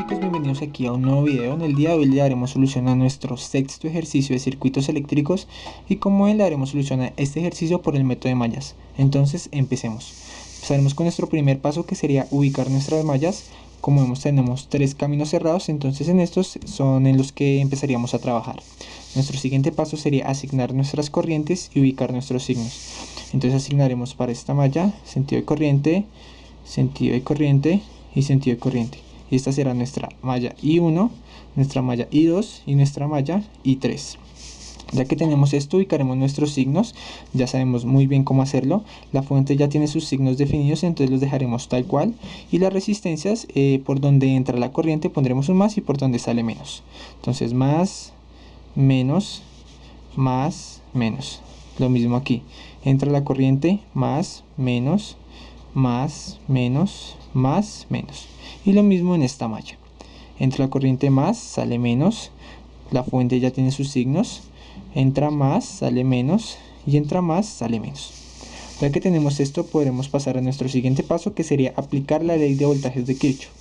chicos, bienvenidos aquí a un nuevo video. En el día de hoy le daremos solución a nuestro sexto ejercicio de circuitos eléctricos y como él le daremos solución a este ejercicio por el método de mallas. Entonces empecemos. Empezaremos con nuestro primer paso, que sería ubicar nuestras mallas. Como vemos, tenemos tres caminos cerrados, entonces en estos son en los que empezaríamos a trabajar. Nuestro siguiente paso sería asignar nuestras corrientes y ubicar nuestros signos. Entonces asignaremos para esta malla sentido de corriente y sentido de corriente. Y esta será nuestra malla I1, nuestra malla I2 y nuestra malla I3. Ya que tenemos esto, ubicaremos nuestros signos. Ya sabemos muy bien cómo hacerlo. La fuente ya tiene sus signos definidos, entonces los dejaremos tal cual. Y las resistencias, por donde entra la corriente pondremos un más y por donde sale menos. Entonces más, menos, más, menos. Lo mismo aquí. Entra la corriente, más, menos, más, menos, más, menos. Y lo mismo en esta malla. Entra la corriente más, sale menos. La fuente ya tiene sus signos. Entra más, sale menos. Y entra más, sale menos. Ya que tenemos esto, podremos pasar a nuestro siguiente paso, que sería aplicar la ley de voltajes de Kirchhoff.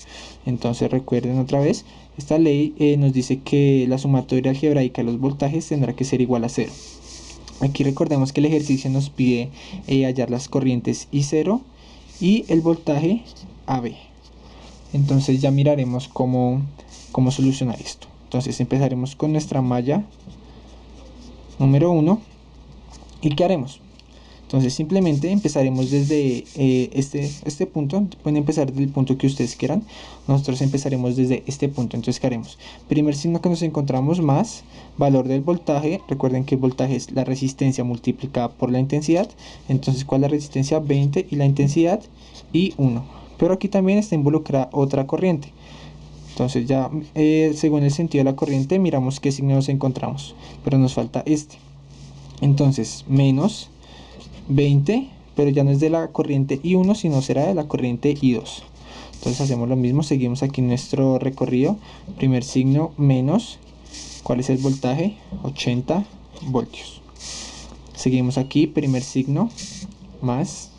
Entonces recuerden otra vez, esta ley nos dice que la sumatoria algebraica de los voltajes tendrá que ser igual a 0. Aquí recordemos que el ejercicio nos pide hallar las corrientes I0 y el voltaje AB. Entonces ya miraremos cómo solucionar esto. Entonces empezaremos con nuestra malla número 1. ¿Y qué haremos? Entonces simplemente empezaremos desde este punto. Pueden empezar desde el punto que ustedes quieran. Nosotros empezaremos desde este punto. Entonces ¿qué haremos? Primer signo que nos encontramos, más valor del voltaje. Recuerden que el voltaje es la resistencia multiplicada por la intensidad. Entonces ¿cuál es la resistencia? 20 y la intensidad y 1. Pero aquí también está involucrada otra corriente. Entonces ya según el sentido de la corriente miramos qué signo nos encontramos. Pero nos falta este. Entonces menos 20, pero ya no es de la corriente I1, sino será de la corriente I2. Entonces hacemos lo mismo, seguimos aquí en nuestro recorrido. Primer signo, menos. ¿Cuál es el voltaje? 80 voltios. Seguimos aquí, primer signo, más.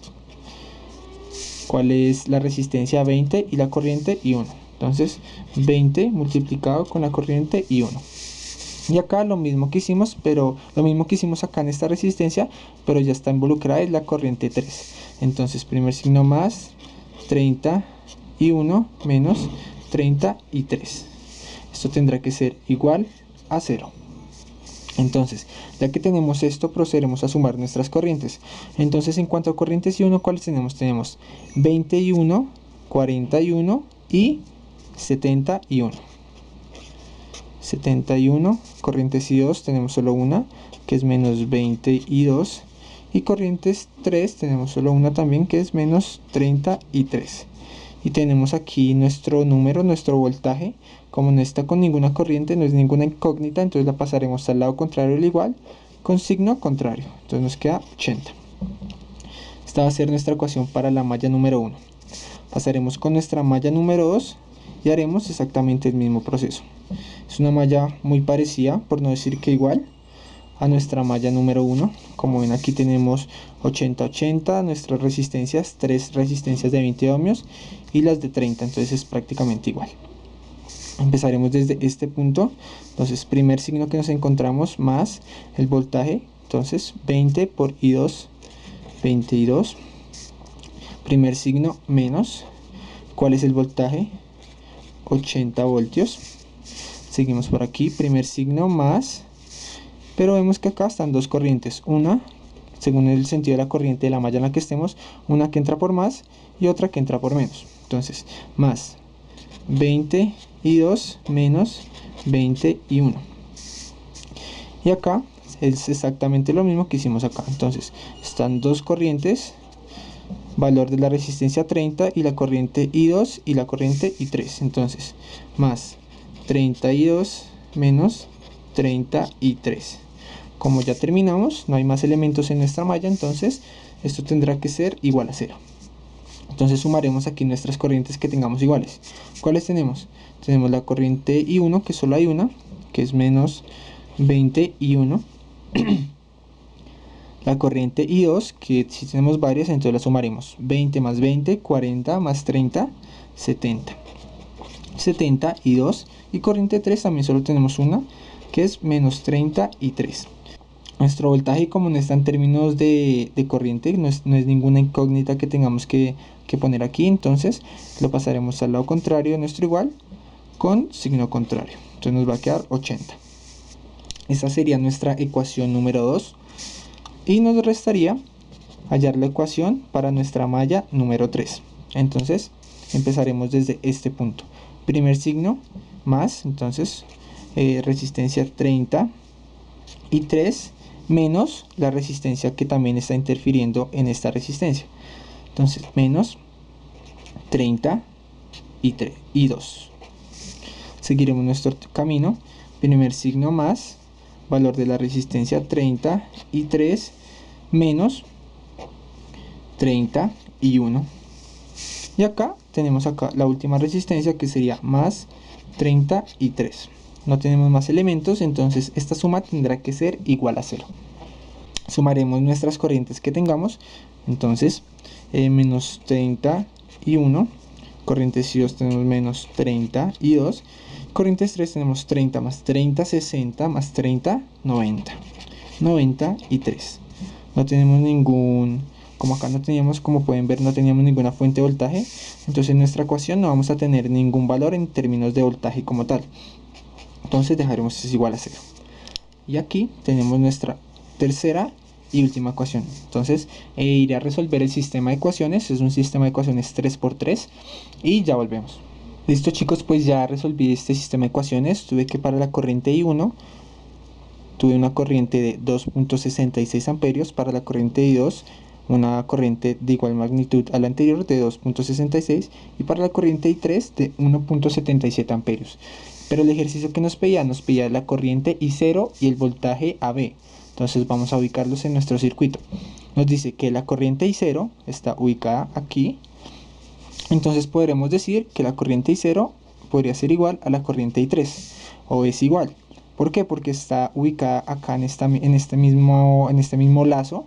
¿Cuál es la resistencia? 20 y la corriente I1. Entonces 20 multiplicado con la corriente I1. Y acá lo mismo que hicimos, pero lo mismo que hicimos acá en esta resistencia, pero ya está involucrada en la corriente 3. Entonces primer signo, más 30 y 1 menos 33. Esto tendrá que ser igual a 0. Entonces, ya que tenemos esto, procederemos a sumar nuestras corrientes. Entonces, en cuanto a corrientes I1, ¿cuáles tenemos? Tenemos 21, 41 y 71. 71, corrientes I2 tenemos solo una, que es menos 22. Y corrientes 3 tenemos solo una también, que es menos 33. Y tenemos aquí nuestro número, nuestro voltaje. Como no está con ninguna corriente, no es ninguna incógnita, entonces la pasaremos al lado contrario del igual con signo contrario. Entonces nos queda 80. Esta va a ser nuestra ecuación para la malla número 1. Pasaremos con nuestra malla número 2 y haremos exactamente el mismo proceso. Es una malla muy parecida, por no decir que igual, a nuestra malla número 1. Como ven, aquí tenemos 80-80, nuestras resistencias, 3 resistencias de 20 ohmios y las de 30, entonces es prácticamente igual. Empezaremos desde este punto. Entonces primer signo que nos encontramos, más el voltaje, entonces 20 por I2, 22. Primer signo, menos. ¿Cuál es el voltaje? 80 voltios. Seguimos por aquí, primer signo, más. Pero vemos que acá están dos corrientes, una según el sentido de la corriente de la malla en la que estemos, una que entra por más y otra que entra por menos. Entonces más 20 y 2 menos 20 y 1. Y acá es exactamente lo mismo que hicimos acá. Entonces están dos corrientes, valor de la resistencia 30 y la corriente I2 y la corriente I3. Entonces más 32 menos 33. Como ya terminamos, no hay más elementos en nuestra malla, entonces esto tendrá que ser igual a 0. Entonces sumaremos aquí nuestras corrientes que tengamos iguales. ¿Cuáles tenemos? Tenemos la corriente I1, que solo hay una, que es menos 20 y 1. La corriente I2, que si tenemos varias, entonces la sumaremos. 20 más 20, 40 más 30, 70. 72, y corriente 3 también solo tenemos una, que es menos 33. Nuestro voltaje, como no está en términos de corriente, no es ninguna incógnita que tengamos que poner aquí, entonces lo pasaremos al lado contrario de nuestro igual con signo contrario. Entonces nos va a quedar 80. Esta sería nuestra ecuación número 2. Y nos restaría hallar la ecuación para nuestra malla número 3. Entonces empezaremos desde este punto. Primer signo más, entonces resistencia 30 y 3 menos la resistencia que también está interfiriendo en esta resistencia. Entonces menos 30 y 2. Seguiremos nuestro camino. Primer signo más, valor de la resistencia 30 y 3 menos 31. Y acá tenemos la última resistencia, que sería más 33. No tenemos más elementos, entonces esta suma tendrá que ser igual a 0. Sumaremos nuestras corrientes que tengamos. Entonces menos 31, corrientes I2 tenemos menos 32, corrientes 3 tenemos 30 más 30, 60 más 30, 90, 93. No tenemos ningún, como acá no teníamos, como pueden ver, no teníamos ninguna fuente de voltaje, entonces en nuestra ecuación no vamos a tener ningún valor en términos de voltaje como tal. Entonces dejaremos es igual a 0. Y aquí tenemos nuestra tercera y última ecuación. Entonces iré a resolver el sistema de ecuaciones. Es un sistema de ecuaciones 3×3 y ya volvemos. Listo, chicos, pues ya resolví este sistema de ecuaciones. Tuve que para la corriente I1 tuve una corriente de 2.66 amperios, para la corriente I2 una corriente de igual magnitud a la anterior de 2.66 y para la corriente I3 de 1.77 amperios. Pero el ejercicio que nos pedía la corriente I0 y el voltaje AB. Entonces vamos a ubicarlos en nuestro circuito. Nos dice que la corriente I0 está ubicada aquí. Entonces podremos decir que la corriente I0 podría ser igual a la corriente I3, o es igual. ¿Por qué? Porque está ubicada acá en este mismo lazo.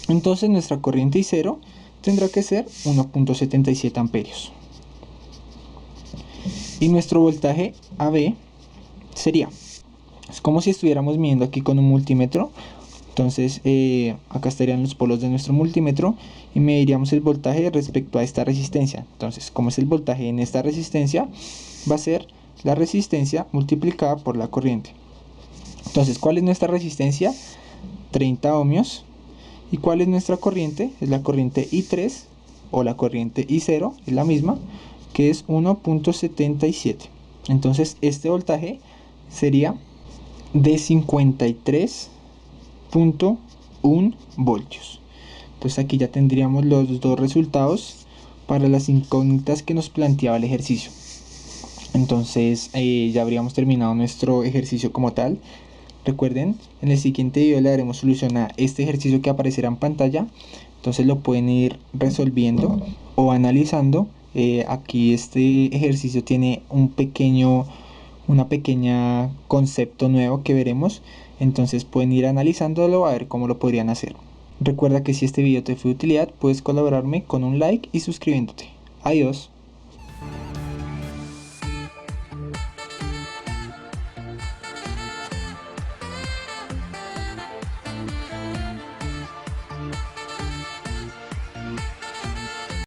Entonces nuestra corriente I0 tendrá que ser 1.77 amperios. Y nuestro voltaje AB sería, es como si estuviéramos midiendo aquí con un multímetro. Entonces acá estarían los polos de nuestro multímetro y mediríamos el voltaje respecto a esta resistencia. Entonces, como es el voltaje en esta resistencia, va a ser la resistencia multiplicada por la corriente. Entonces, ¿cuál es nuestra resistencia? 30 ohmios. ¿Y cuál es nuestra corriente? Es la corriente I3 o la corriente I0, es la misma, que es 1.77. Entonces este voltaje sería de 53.1 voltios. Entonces aquí ya tendríamos los dos resultados para las incógnitas que nos planteaba el ejercicio. Entonces ya habríamos terminado nuestro ejercicio como tal. Recuerden, en el siguiente video le daremos solución a este ejercicio que aparecerá en pantalla. Entonces lo pueden ir resolviendo o analizando. Aquí este ejercicio tiene una pequeña concepto nuevo que veremos. Entonces pueden ir analizándolo a ver cómo lo podrían hacer. Recuerda que si este video te fue de utilidad, puedes colaborarme con un like y suscribiéndote. Adiós.